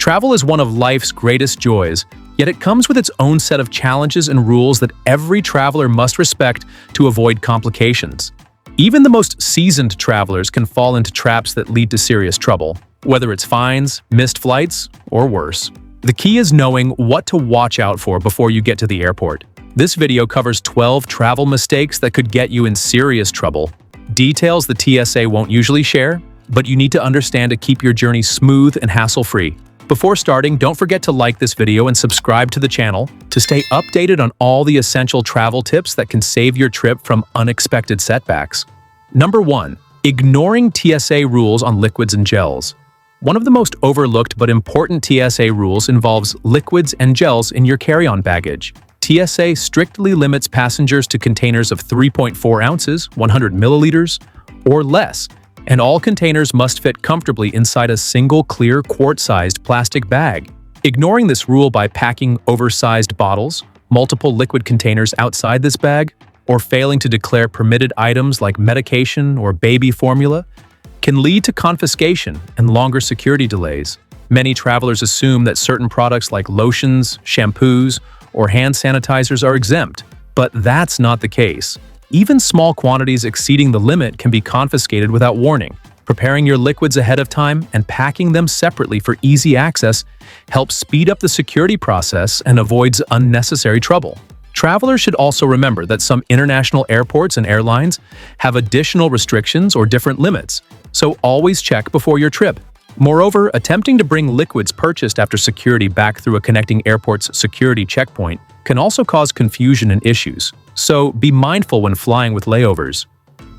Travel is one of life's greatest joys, yet it comes with its own set of challenges and rules that every traveler must respect to avoid complications. Even the most seasoned travelers can fall into traps that lead to serious trouble, whether it's fines, missed flights, or worse. The key is knowing what to watch out for before you get to the airport. This video covers 12 travel mistakes that could get you in serious trouble. Details the TSA won't usually share, but you need to understand to keep your journey smooth and hassle-free. Before starting, don't forget to like this video and subscribe to the channel to stay updated on all the essential travel tips that can save your trip from unexpected setbacks. Number 1. Ignoring TSA rules on liquids and gels. One of the most overlooked but important TSA rules involves liquids and gels in your carry-on baggage. TSA strictly limits passengers to containers of 3.4 ounces, 100 milliliters, or less, and all containers must fit comfortably inside a single clear quart-sized plastic bag. Ignoring this rule by packing oversized bottles, multiple liquid containers outside this bag, or failing to declare permitted items like medication or baby formula can lead to confiscation and longer security delays. Many travelers assume that certain products like lotions, shampoos, or hand sanitizers are exempt, but that's not the case. Even small quantities exceeding the limit can be confiscated without warning. Preparing your liquids ahead of time and packing them separately for easy access helps speed up the security process and avoids unnecessary trouble. Travelers should also remember that some international airports and airlines have additional restrictions or different limits, so always check before your trip. Moreover, attempting to bring liquids purchased after security back through a connecting airport's security checkpoint can also cause confusion and issues, so be mindful when flying with layovers.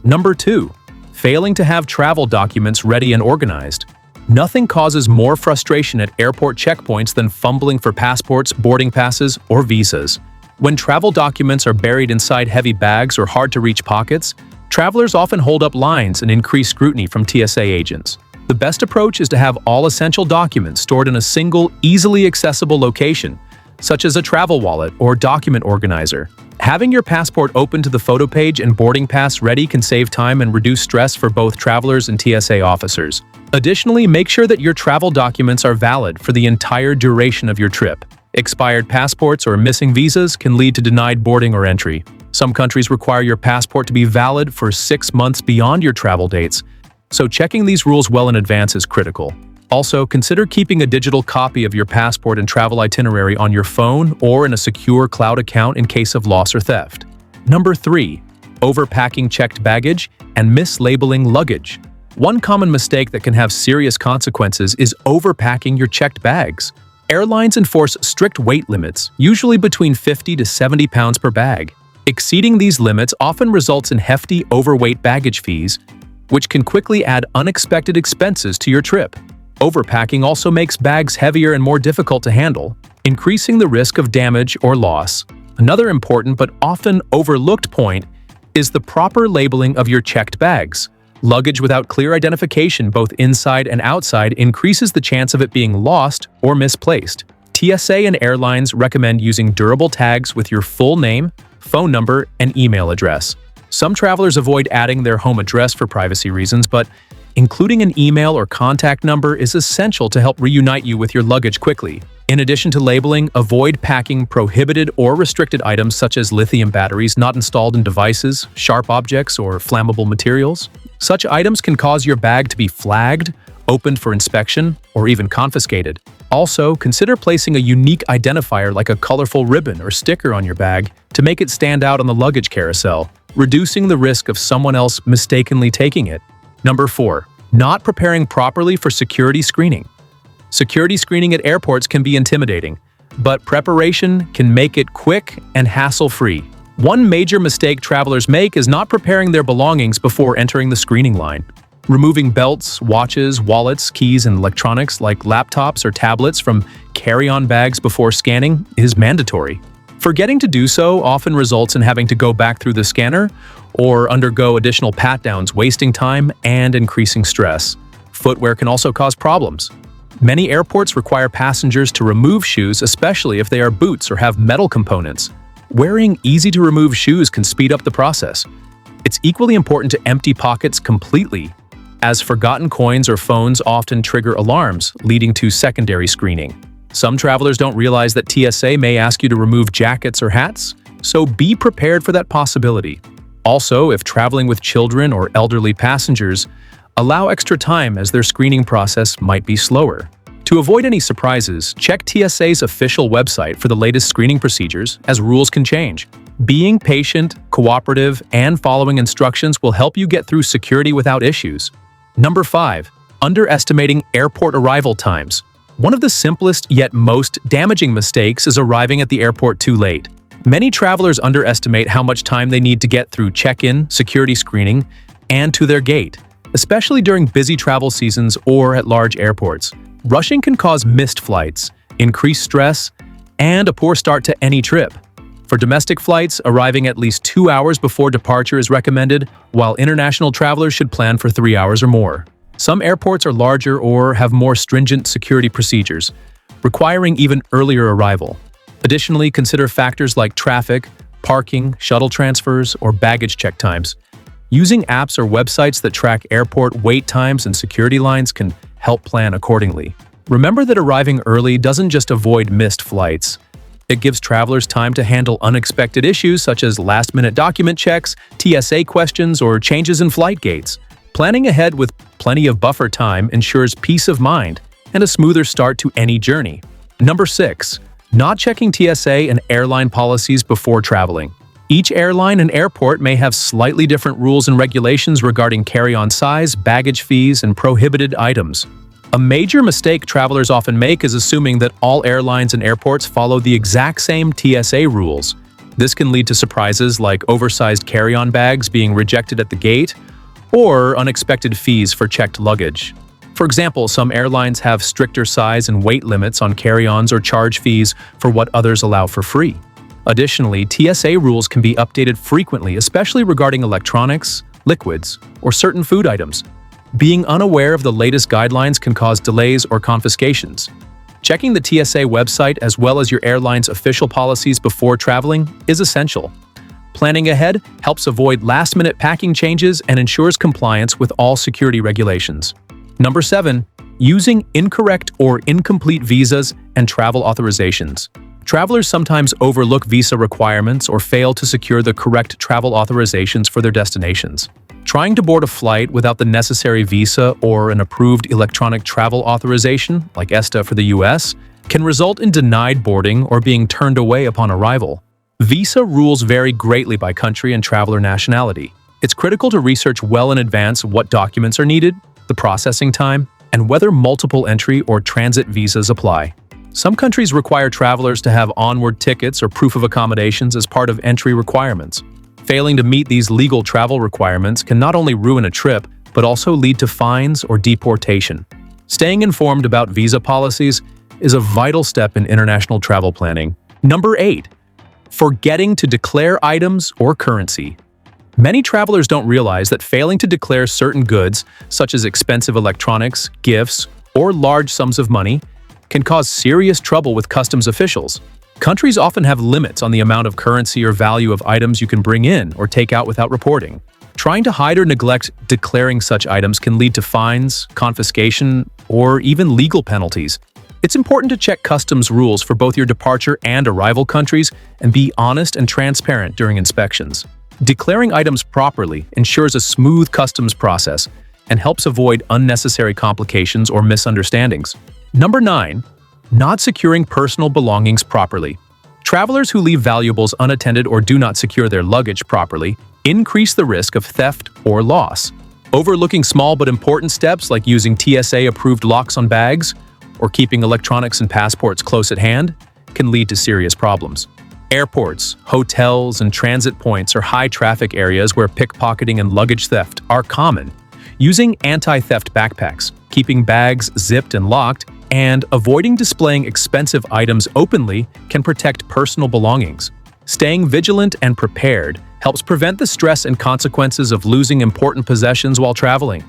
Number 2. Failing to have travel documents ready and organized. Nothing causes more frustration at airport checkpoints than fumbling for passports, boarding passes, or visas. When travel documents are buried inside heavy bags or hard-to-reach pockets, travelers often hold up lines and increase scrutiny from TSA agents. The best approach is to have all essential documents stored in a single, easily accessible location, such as a travel wallet or document organizer. Having your passport open to the photo page and boarding pass ready can save time and reduce stress for both travelers and TSA officers. Additionally, make sure that your travel documents are valid for the entire duration of your trip. Expired passports or missing visas can lead to denied boarding or entry. Some countries require your passport to be valid for 6 months beyond your travel dates, so checking these rules well in advance is critical. Also, consider keeping a digital copy of your passport and travel itinerary on your phone or in a secure cloud account in case of loss or theft. Number 3. Overpacking checked baggage and mislabeling luggage. One common mistake that can have serious consequences is overpacking your checked bags. Airlines enforce strict weight limits, usually between 50 to 70 pounds per bag. Exceeding these limits often results in hefty overweight baggage fees, which can quickly add unexpected expenses to your trip. Overpacking also makes bags heavier and more difficult to handle, increasing the risk of damage or loss. Another important but often overlooked point is the proper labeling of your checked bags. Luggage without clear identification both inside and outside increases the chance of it being lost or misplaced. TSA and airlines recommend using durable tags with your full name, phone number, and email address. Some travelers avoid adding their home address for privacy reasons, but including an email or contact number is essential to help reunite you with your luggage quickly. In addition to labeling, avoid packing prohibited or restricted items such as lithium batteries not installed in devices, sharp objects, or flammable materials. Such items can cause your bag to be flagged, opened for inspection, or even confiscated. Also, consider placing a unique identifier like a colorful ribbon or sticker on your bag to make it stand out on the luggage carousel, reducing the risk of someone else mistakenly taking it. Number 4. Not preparing properly for security screening. Security screening at airports can be intimidating, but preparation can make it quick and hassle-free. One major mistake travelers make is not preparing their belongings before entering the screening line. Removing belts, watches, wallets, keys, and electronics like laptops or tablets from carry-on bags before scanning is mandatory. Forgetting to do so often results in having to go back through the scanner or undergo additional pat-downs, wasting time and increasing stress. Footwear can also cause problems. Many airports require passengers to remove shoes, especially if they are boots or have metal components. Wearing easy-to-remove shoes can speed up the process. It's equally important to empty pockets completely. as forgotten coins or phones often trigger alarms, leading to secondary screening. Some travelers don't realize that TSA may ask you to remove jackets or hats, so be prepared for that possibility. Also, if traveling with children or elderly passengers, allow extra time as their screening process might be slower. To avoid any surprises, check TSA's official website for the latest screening procedures, as rules can change. Being patient, cooperative, and following instructions will help you get through security without issues. Number 5. Underestimating airport arrival times. One of the simplest yet most damaging mistakes is arriving at the airport too late. Many travelers underestimate how much time they need to get through check-in, security screening, and to their gate, especially during busy travel seasons or at large airports. Rushing can cause missed flights, increased stress, and a poor start to any trip. For domestic flights, arriving at least 2 hours before departure is recommended, while international travelers should plan for 3 hours or more. Some airports are larger or have more stringent security procedures, requiring even earlier arrival. Additionally, consider factors like traffic, parking, shuttle transfers, or baggage check times. Using apps or websites that track airport wait times and security lines can help plan accordingly. Remember that arriving early doesn't just avoid missed flights. It gives travelers time to handle unexpected issues such as last-minute document checks, TSA questions, or changes in flight gates. Planning ahead with plenty of buffer time ensures peace of mind and a smoother start to any journey. Number 6. Not checking TSA and airline policies before traveling. Each airline and airport may have slightly different rules and regulations regarding carry-on size, baggage fees, and prohibited items. A major mistake travelers often make is assuming that all airlines and airports follow the exact same TSA rules. This can lead to surprises like oversized carry-on bags being rejected at the gate or unexpected fees for checked luggage. For example, some airlines have stricter size and weight limits on carry-ons or charge fees for what others allow for free. Additionally, TSA rules can be updated frequently, especially regarding electronics, liquids, or certain food items. Being unaware of the latest guidelines can cause delays or confiscations. Checking the TSA website as well as your airline's official policies before traveling is essential. Planning ahead helps avoid last-minute packing changes and ensures compliance with all security regulations. Number 7. Using incorrect or incomplete visas and travel authorizations. Travelers sometimes overlook visa requirements or fail to secure the correct travel authorizations for their destinations. Trying to board a flight without the necessary visa or an approved electronic travel authorization, like ESTA for the US, can result in denied boarding or being turned away upon arrival. Visa rules vary greatly by country and traveler nationality. It's critical to research well in advance what documents are needed, the processing time, and whether multiple entry or transit visas apply. Some countries require travelers to have onward tickets or proof of accommodations as part of entry requirements. Failing to meet these legal travel requirements can not only ruin a trip, but also lead to fines or deportation. Staying informed about visa policies is a vital step in international travel planning. Number 8. Forgetting to declare items or currency. Many travelers don't realize that failing to declare certain goods, such as expensive electronics, gifts, or large sums of money, can cause serious trouble with customs officials. Countries often have limits on the amount of currency or value of items you can bring in or take out without reporting. Trying to hide or neglect declaring such items can lead to fines, confiscation, or even legal penalties. It's important to check customs rules for both your departure and arrival countries and be honest and transparent during inspections. Declaring items properly ensures a smooth customs process and helps avoid unnecessary complications or misunderstandings. Number 9. Not securing personal belongings properly. Travelers who leave valuables unattended or do not secure their luggage properly increase the risk of theft or loss. Overlooking small but important steps like using TSA-approved locks on bags or keeping electronics and passports close at hand can lead to serious problems. Airports, hotels, and transit points are high-traffic areas where pickpocketing and luggage theft are common. Using anti-theft backpacks, keeping bags zipped and locked, and avoiding displaying expensive items openly can protect personal belongings. Staying vigilant and prepared helps prevent the stress and consequences of losing important possessions while traveling.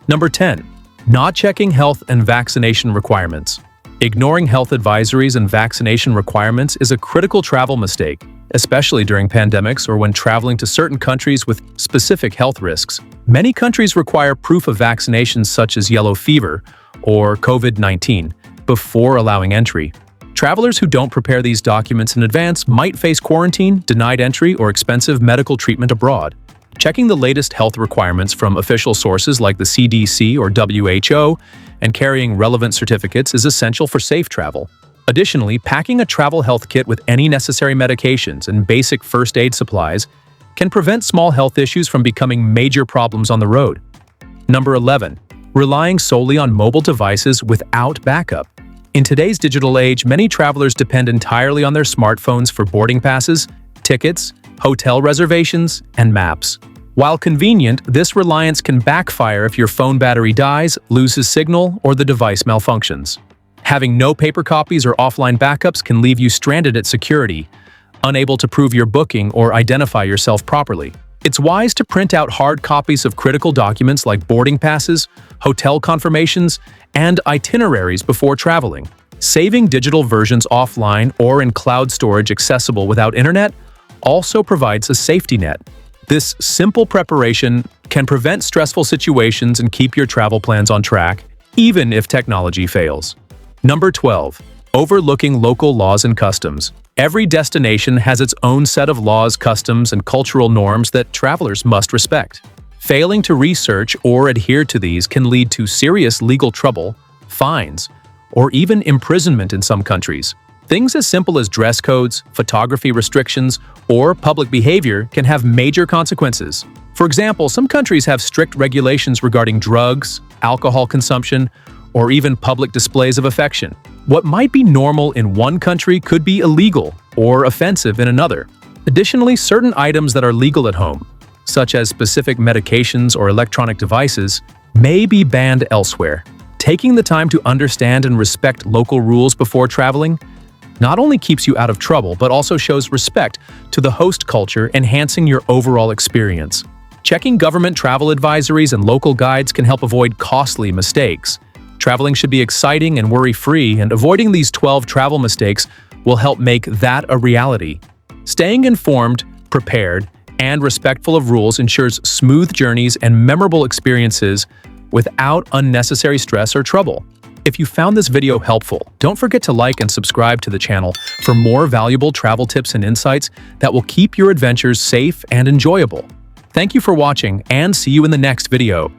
Number 10. Not checking health and vaccination requirements. Ignoring health advisories and vaccination requirements is a critical travel mistake. especially during pandemics or when traveling to certain countries with specific health risks. Many countries require proof of vaccinations such as yellow fever or COVID-19 before allowing entry. Travelers who don't prepare these documents in advance might face quarantine, denied entry, or expensive medical treatment abroad. Checking the latest health requirements from official sources like the CDC or WHO and carrying relevant certificates is essential for safe travel. Additionally, packing a travel health kit with any necessary medications and basic first aid supplies can prevent small health issues from becoming major problems on the road. Number 11. Relying solely on mobile devices without backup. In today's digital age, many travelers depend entirely on their smartphones for boarding passes, tickets, hotel reservations, and maps. While convenient, this reliance can backfire if your phone battery dies, loses signal, or the device malfunctions. Having no paper copies or offline backups can leave you stranded at security, unable to prove your booking or identify yourself properly. It's wise to print out hard copies of critical documents like boarding passes, hotel confirmations, and itineraries before traveling. Saving digital versions offline or in cloud storage accessible without internet also provides a safety net. This simple preparation can prevent stressful situations and keep your travel plans on track, even if technology fails. Number 12. Overlooking local laws and customs. Every destination has its own set of laws, customs, and cultural norms that travelers must respect. Failing to research or adhere to these can lead to serious legal trouble, fines, or even imprisonment in some countries. Things as simple as dress codes, photography restrictions, or public behavior can have major consequences. For example, some countries have strict regulations regarding drugs, alcohol consumption, or even public displays of affection. What might be normal in one country could be illegal or offensive in another. Additionally, certain items that are legal at home, such as specific medications or electronic devices, may be banned elsewhere. Taking the time to understand and respect local rules before traveling not only keeps you out of trouble, but also shows respect to the host culture, enhancing your overall experience. Checking government travel advisories and local guides can help avoid costly mistakes. Traveling should be exciting and worry-free, and avoiding these 12 travel mistakes will help make that a reality. Staying informed, prepared, and respectful of rules ensures smooth journeys and memorable experiences without unnecessary stress or trouble. If you found this video helpful, don't forget to like and subscribe to the channel for more valuable travel tips and insights that will keep your adventures safe and enjoyable. Thank you for watching, and see you in the next video.